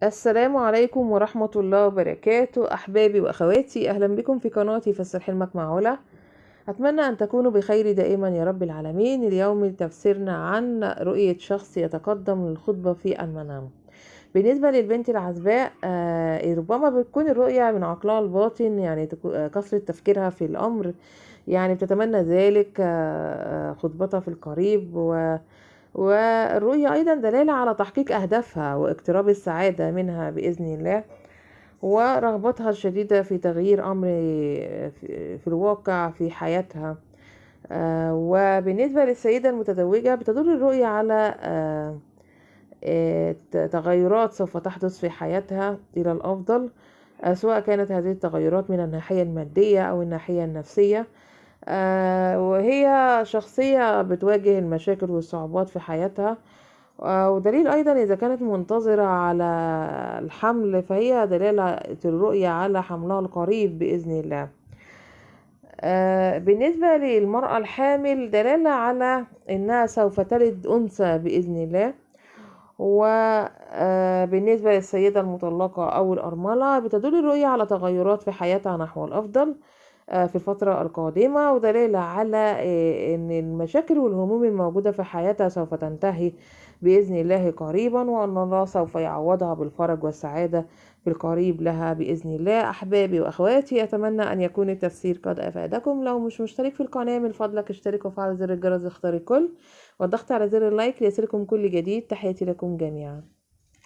السلام عليكم ورحمة الله وبركاته أحبابي وأخواتي، أهلا بكم في قناتي فسر حلمك مع علا. أتمنى أن تكونوا بخير دائما يا رب العالمين. اليوم تفسيرنا عن رؤية شخص يتقدم للخطبة في المنام. بالنسبة للبنت العزباء ربما بتكون الرؤية من عقلها الباطن، يعني كثرة تفكيرها في الأمر، يعني بتتمنى ذلك خطبتها في القريب. والرؤية أيضا دلالة على تحقيق أهدافها واقتراب السعادة منها بإذن الله، ورغبتها الشديدة في تغيير أمر في الواقع في حياتها. وبالنسبة للسيدة المتزوجة بتدل الرؤية على تغيرات سوف تحدث في حياتها إلى الأفضل، سواء كانت هذه التغيرات من الناحية المادية أو الناحية النفسية. وهي شخصية بتواجه المشاكل والصعوبات في حياتها. ودليل أيضا إذا كانت منتظرة على الحمل فهي دلالة الرؤية على حملها القريب بإذن الله. بالنسبة للمرأة الحامل دلالة على إنها سوف تلد أنثى بإذن الله. وبالنسبة للسيدة المطلقة أو الأرملة بتدل الرؤية على تغيرات في حياتها نحو الأفضل في الفترة القادمة، ودلالة على أن المشاكل والهموم الموجودة في حياتها سوف تنتهي بإذن الله قريبا، وأن الله سوف يعوضها بالفرج والسعادة في القريب لها بإذن الله. أحبابي وأخواتي، أتمنى أن يكون التفسير قد أفادكم. لو مش مشترك في القناة من فضلك اشترك وفعل زر الجرس اختار الكل، والضغط على زر اللايك ليصلكم كل جديد. تحياتي لكم جميعا.